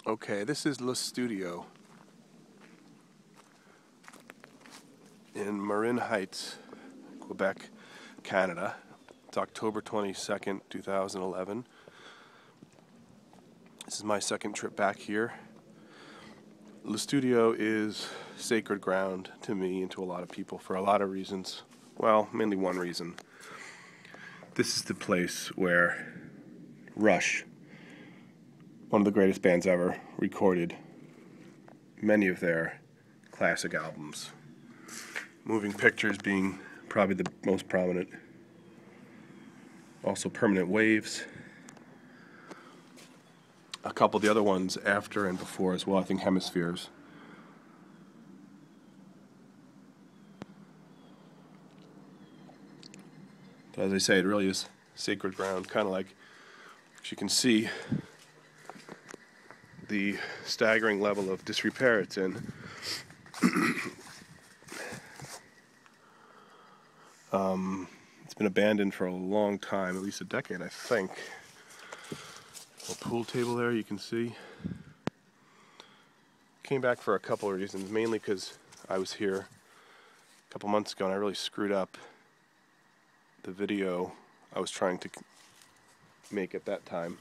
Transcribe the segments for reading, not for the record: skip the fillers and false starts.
Okay, this is Le Studio in Morin Heights, Quebec, Canada. It's October 22nd, 2011. This is my second trip back here. Le Studio is sacred ground to me and to a lot of people for a lot of reasons. Well, mainly one reason. This is the place where Rush, one of the greatest bands ever, recorded many of their classic albums. Moving Pictures being probably the most prominent. Also Permanent Waves. A couple of the other ones after and before as well, I think Hemispheres. But as I say, it really is sacred ground, kind of like, as you can see, the staggering level of disrepair it's in. It's been abandoned for a long time, at least a decade, I think. A pool table there, you can see. Came back for a couple of reasons, mainly because I was here a couple months ago and I really screwed up the video I was trying to make at that time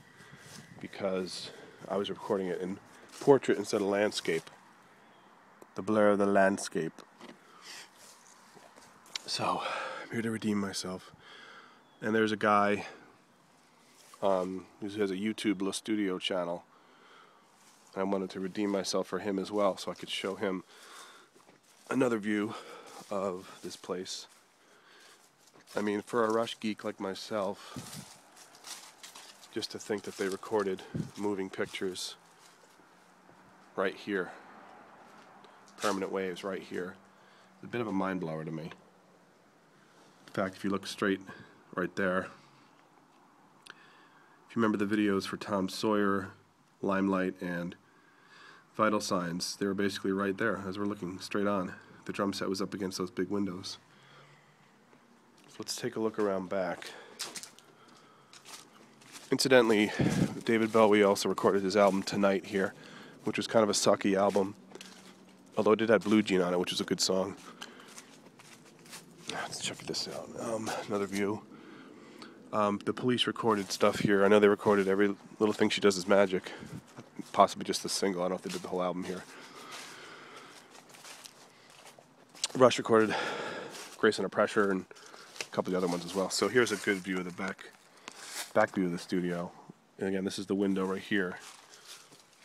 because I was recording it in portrait instead of landscape. The blur of the landscape. So, I'm here to redeem myself. And there's a guy who has a YouTube Le Studio channel. I wanted to redeem myself for him as well so I could show him another view of this place. I mean, for a Rush geek like myself, just to think that they recorded Moving Pictures right here, Permanent Waves right here, it's a bit of a mind blower to me. In fact, if you look straight right there, if you remember the videos for Tom Sawyer, Limelight, and Vital Signs, they were basically right there as we're looking straight on. The drum set was up against those big windows. So let's take a look around back. Incidentally, David Bowie also recorded his album Tonight here, which was kind of a sucky album, although it did have Blue Jean on it, which was a good song. Let's check this out. Another view. The Police recorded stuff here. I know they recorded every little thing she does is magic. Possibly just the single. I don't know if they did the whole album here. Rush recorded Grace Under Pressure and a couple of the other ones as well. So here's a good view of the back view of the studio. And again, this is the window right here.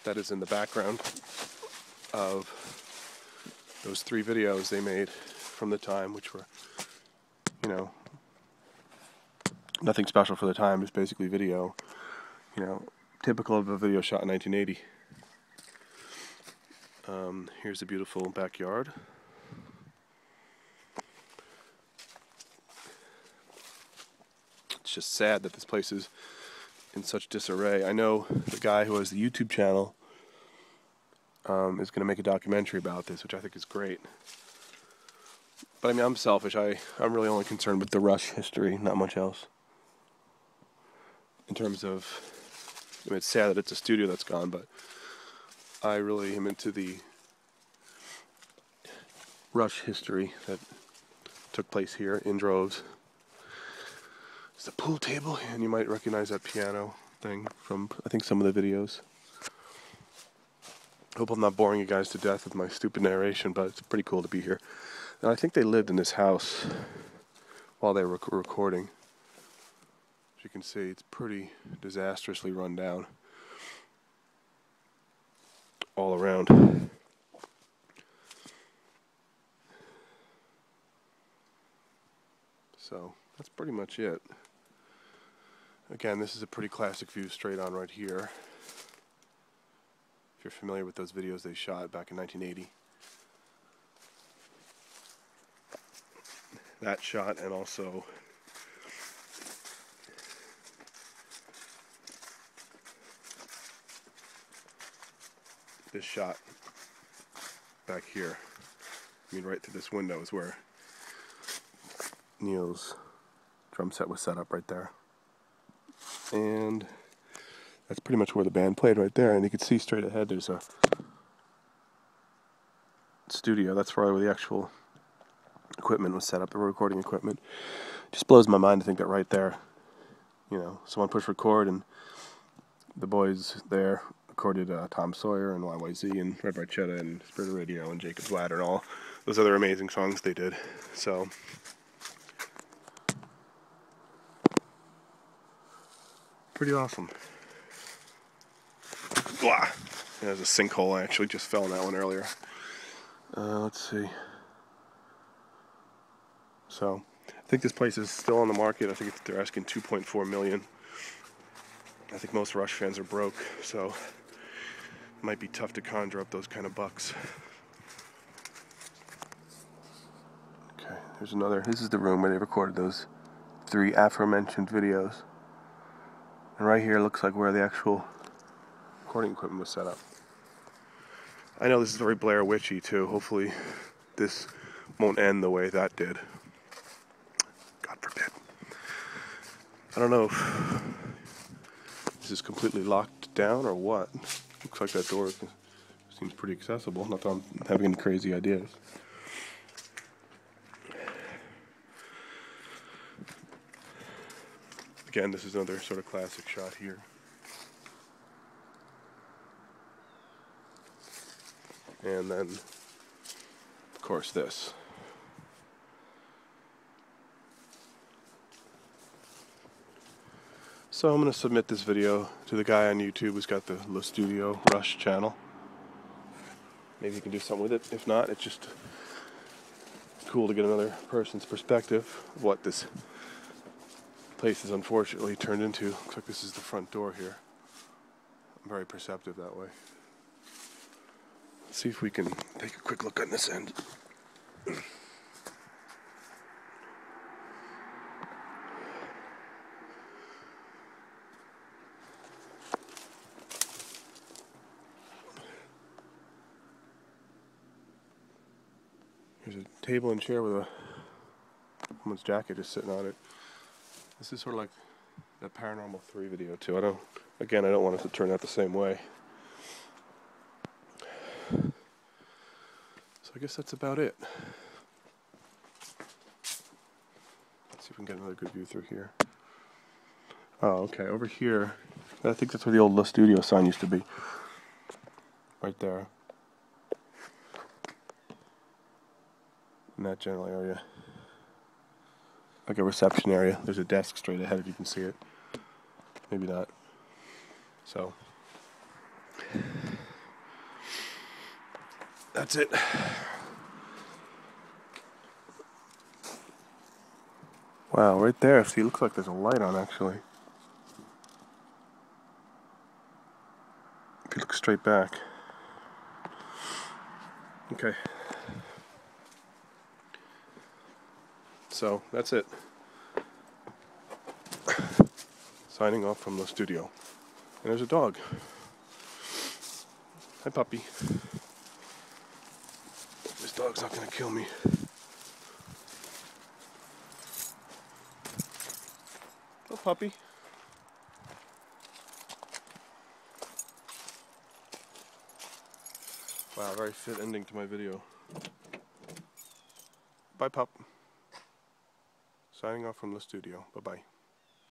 That is in the background of those 3 videos they made from the time, which were, you know, nothing special for the time, just basically video, you know, typical of a video shot in 1980. Here's a beautiful backyard. It's just sad that this place is in such disarray. I know the guy who has the YouTube channel is going to make a documentary about this, which I think is great. But I mean, I'm selfish. I'm really only concerned with the Rush history, not much else. In terms of, I mean, it's sad that it's a studio that's gone, but I really am into the Rush history that took place here in droves. It's a pool table, and you might recognize that piano thing from, I think, some of the videos. Hope I'm not boring you guys to death with my stupid narration, but it's pretty cool to be here. And I think they lived in this house while they were recording. As you can see, it's pretty disastrously run down all around. So that's pretty much it. Again, this is a pretty classic view straight on right here. If you're familiar with those videos they shot back in 1980. That shot, and also this shot back here. I mean, right through this window is where Neil's drum set was set up right there. And That's pretty much where the band played right there, and you can see straight ahead there's a studio. That's probably where the actual equipment was set up, the recording equipment. Just blows my mind to think that right there, you know, someone pushed record and the boys there recorded Tom Sawyer and YYZ and Red Barchetta and Spirit of Radio and Jacob's Ladder and all those other amazing songs they did. So pretty awesome. Blah. There's a sinkhole. I actually just fell in that one earlier. Let's see. So I think this place is still on the market. I think they're asking $2.4 million. I think most Rush fans are broke, so it might be tough to conjure up those kind of bucks. Okay, there's another. This is the room where they recorded those 3 aforementioned videos. And right here looks like where the actual recording equipment was set up. I know this is very Blair Witchy too. Hopefully this won't end the way that did. God forbid. I don't know if this is completely locked down or what. Looks like that door seems pretty accessible. Not that I'm having any crazy ideas. Again, this is another sort of classic shot here. And then, of course, this. So I'm going to submit this video to the guy on YouTube who's got the Le Studio Rush channel. Maybe he can do something with it. If not, it's just cool to get another person's perspective of what this place is unfortunately turned into. Looks like this is the front door here. I'm very perceptive that way. Let's see if we can take a quick look on this end. There's a table and chair with a woman's jacket just sitting on it. This is sort of like that Paranormal 3 video too. I don't want it to turn out the same way. So I guess that's about it. Let's see if we can get another good view through here. Oh, okay, over here, I think that's where the old Le Studio sign used to be. Right there. In that general area. Like a reception area. There's a desk straight ahead if you can see it. Maybe not. So that's it. Wow, right there. See, it looks like there's a light on actually. If you look straight back. Okay. So that's it. Signing off from the studio. And there's a dog. Hi, puppy. This dog's not gonna kill me. Oh, puppy. Wow, very fit ending to my video. Bye, pup. Signing off from the studio. Bye-bye.